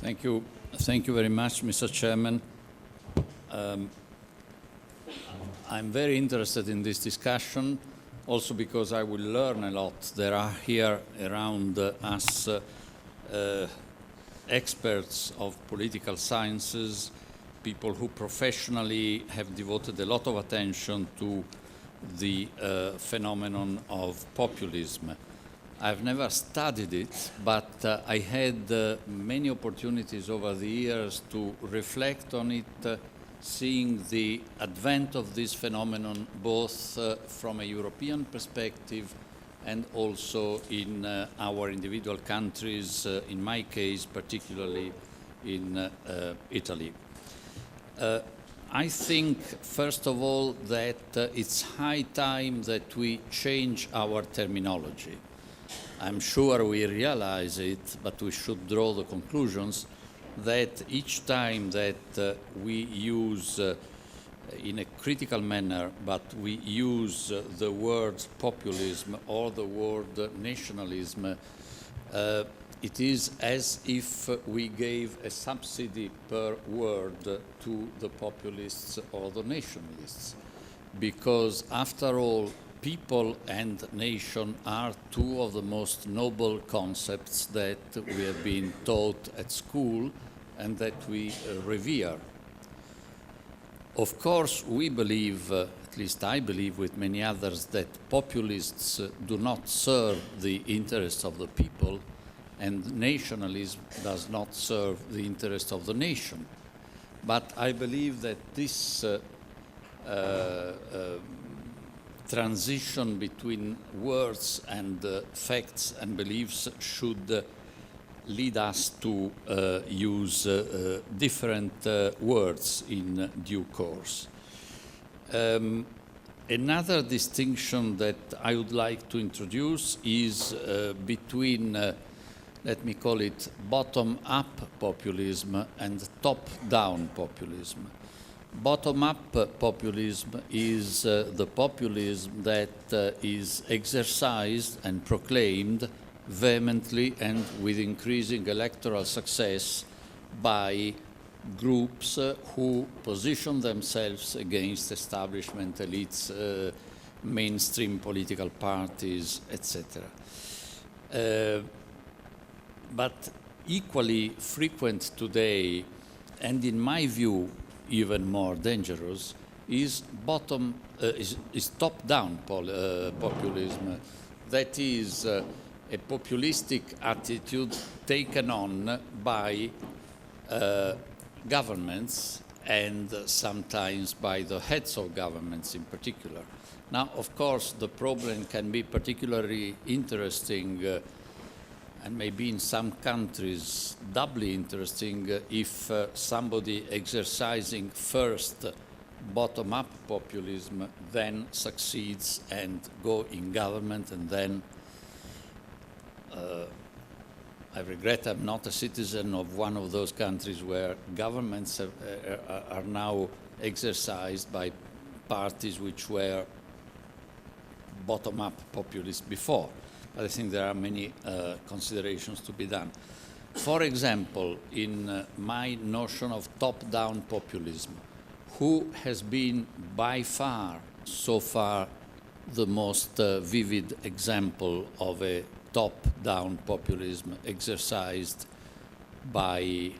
Thank you very much, Mr. Chairman. I'm very interested in this discussion, also because I will learn a lot. There are here around us experts of political sciences, people who professionally have devoted a lot of attention to the phenomenon of populism. I've never studied it, but I had many opportunities over the years to reflect on it, seeing the advent of this phenomenon both from a European perspective and also in our individual countries, in my case, particularly in Italy. I think, first of all, that it's high time that we change our terminology. I'm sure we realize it, but we should draw the conclusions that each time that we use, in a critical manner, but we use the word populism or the word nationalism, it is as if we gave a subsidy per word to the populists or the nationalists. Because after all, people and nation are two of the most noble concepts that we have been taught at school and that we revere. Of course, we believe, at least I believe with many others, that populists do not serve the interests of the people, and nationalism does not serve the interest of the nation. But I believe that this transition between words and facts and beliefs should lead us to use different words in due course. Another distinction that I would like to introduce is between, let me call it, bottom-up populism and top-down populism. Bottom-up populism is the populism that is exercised and proclaimed vehemently and with increasing electoral success by groups who position themselves against establishment elites, mainstream political parties, etc. But equally frequent today, and in my view, even more dangerous, is top-down populism. That is a populistic attitude taken on by governments and sometimes by the heads of governments in particular. Now, of course, the problem can be particularly interesting and maybe in some countries doubly interesting if somebody exercising first bottom-up populism then succeeds and go in government, and then I regret I'm not a citizen of one of those countries where governments are now exercised by parties which were bottom-up populists before. But I think there are many considerations to be done. For example, in my notion of top-down populism, who has been by far, so far, the most vivid example of a top-down populism exercised by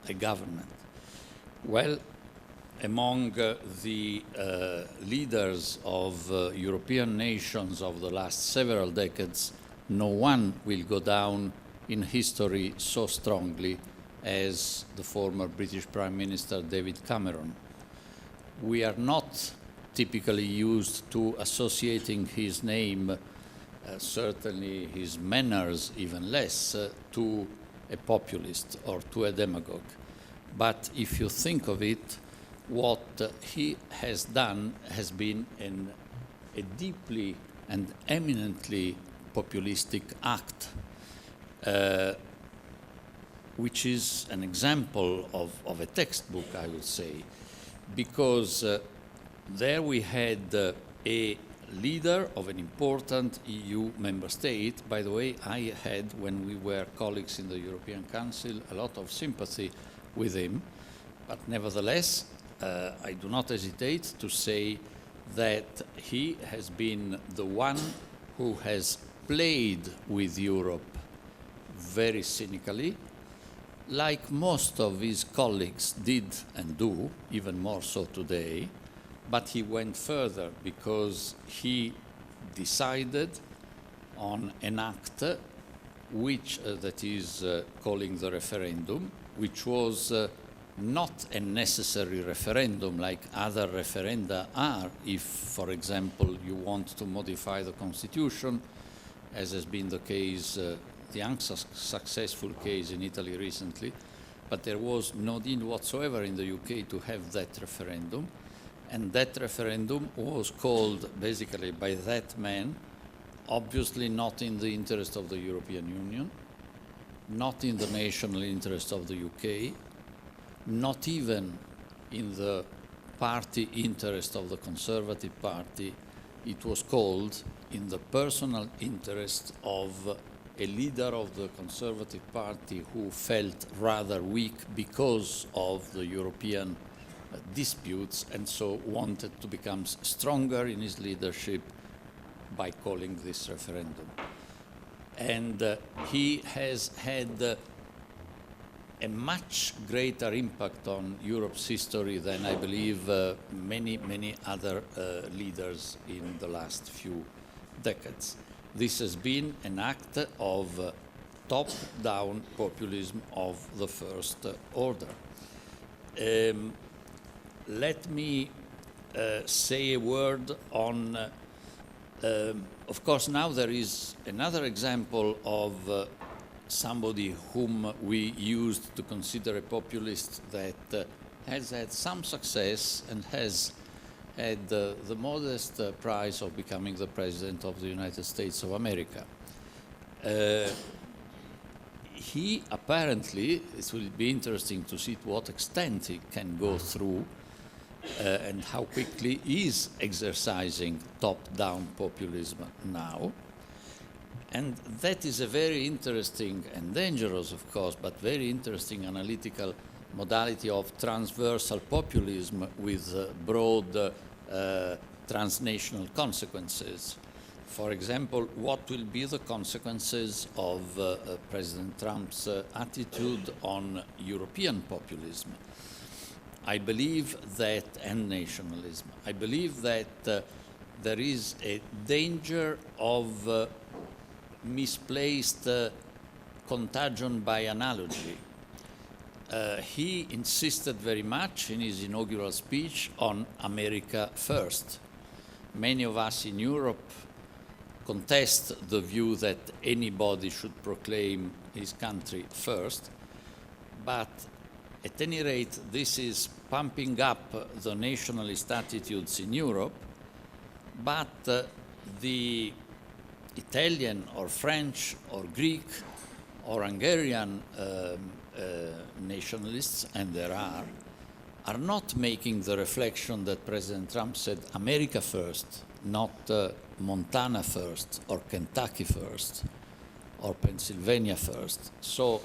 a government? Well, among the leaders of European nations of the last several decades, no one will go down in history so strongly as the former British Prime Minister David Cameron. We are not typically used to associating his name, certainly his manners even less, to a populist or to a demagogue. But if you think of it, what he has done has been a deeply and eminently populistic act, which is an example of a textbook, I would say, because there we had a leader of an important EU member state. By the way, I had, when we were colleagues in the European Council, a lot of sympathy with him. But nevertheless, I do not hesitate to say that he has been the one who has played with Europe very cynically, like most of his colleagues did and do, even more so today. But he went further because he decided on an act which that is calling the referendum, which was not a necessary referendum like other referenda are if, for example, you want to modify the constitution, as has been the case, the unsuccessful case in Italy recently, but there was no need whatsoever in the UK to have that referendum. And that referendum was called basically by that man, obviously not in the interest of the European Union, not in the national interest of the UK, not even in the party interest of the Conservative Party. It was called in the personal interest of a leader of the Conservative Party who felt rather weak because of the European disputes and so wanted to become stronger in his leadership by calling this referendum. And he has had a much greater impact on Europe's history than I believe many other leaders in the last few decades. This has been an act of top-down populism of the first order. Let me say a word on, of course, now there is another example of somebody whom we used to consider a populist that has had some success and has had the modest prize of becoming the President of the United States of America. He apparently, it will be interesting to see to what extent he can go through and how quickly he is exercising top-down populism now. And that is a very interesting and dangerous, of course, but very interesting analytical modality of transversal populism with broad transnational consequences. For example, what will be the consequences of President Trump's attitude on European populism? I believe that, and nationalism, I believe that there is a danger of misplaced contagion by analogy. He insisted very much in his inaugural speech on America first. Many of us in Europe contest the view that anybody should proclaim his country first, but at any rate, this is pumping up the nationalist attitudes in Europe, but the Italian or French or Greek or Hungarian nationalists, and there are not making the reflection that President Trump said America first, not Montana first, or Kentucky first, or Pennsylvania first. So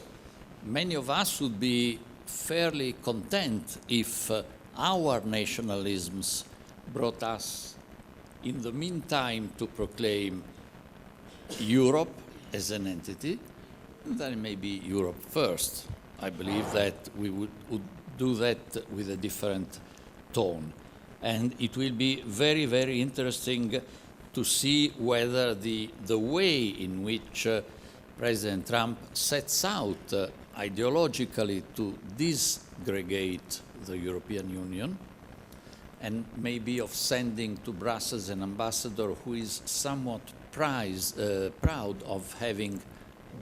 many of us would be fairly content if our nationalisms brought us in the meantime to proclaim Europe as an entity, then maybe Europe first. I believe that we would do that with a different tone. And it will be very, very interesting to see whether the way in which President Trump sets out ideologically to disgregate the European Union, and maybe of sending to Brussels an ambassador who is somewhat proud of having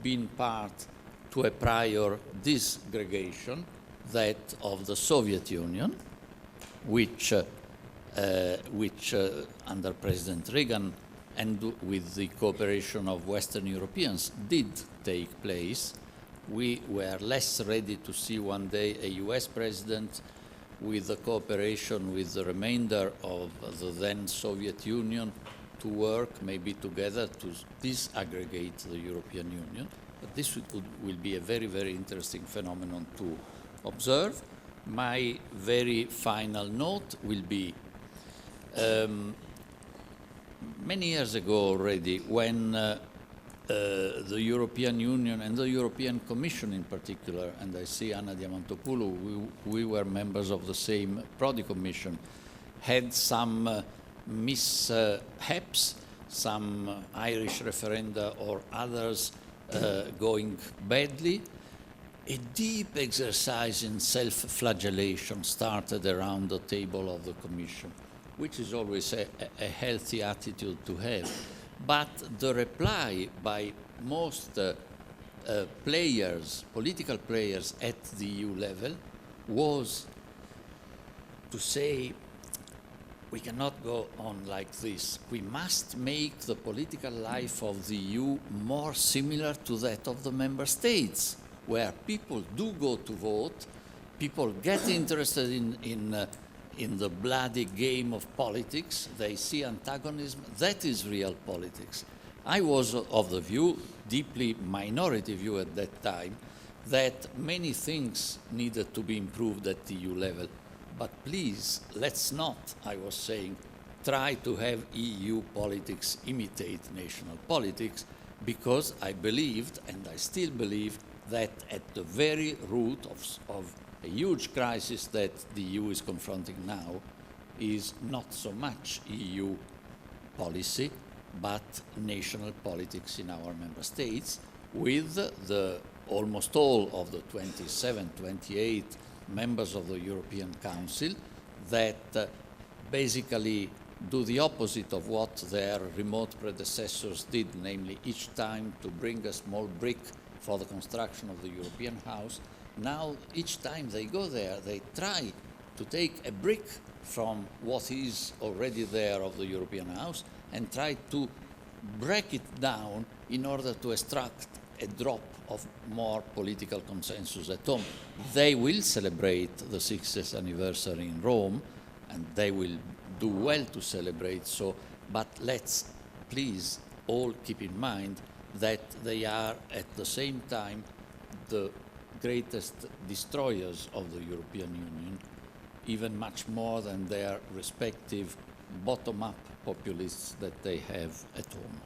been part to a prior disgregation, that of the Soviet Union, which under President Reagan and with the cooperation of Western Europeans did take place. We were less ready to see one day a US president with the cooperation with the remainder of the then Soviet Union to work maybe together to disaggregate the European Union. But this will be a very, very interesting phenomenon to observe. My very final note will be many years ago already, when the European Union and the European Commission in particular, and I see Anna Diamantopoulou, we were members of the same Prodi Commission, had some mishaps, some Irish referenda or others going badly. A deep exercise in self-flagellation started around the table of the Commission, which is always a healthy attitude to have. But the reply by most players, political players at the EU level, was to say, we cannot go on like this. We must make the political life of the EU more similar to that of the member states, where people do go to vote, people get interested in the bloody game of politics, they see antagonism, that is real politics. I was of the view, deeply minority view at that time, that many things needed to be improved at the EU level. But please, let's not, I was saying, try to have EU politics imitate national politics, because I believed, and I still believe, that at the very root of a huge crisis that the EU is confronting now is not so much EU policy, but national politics in our member states, with the almost all of the 27, 28 members of the European Council that basically do the opposite of what their remote predecessors did, namely each time to bring a small brick for the construction of the European house. Now, each time they go there, they try to take a brick from what is already there of the European house and try to break it down in order to extract a drop of more political consensus at home. They will celebrate the 60th anniversary in Rome, and they will do well to celebrate so, but let's please all keep in mind that they are at the same time the greatest destroyers of the European Union, even much more than their respective bottom-up populists that they have at home.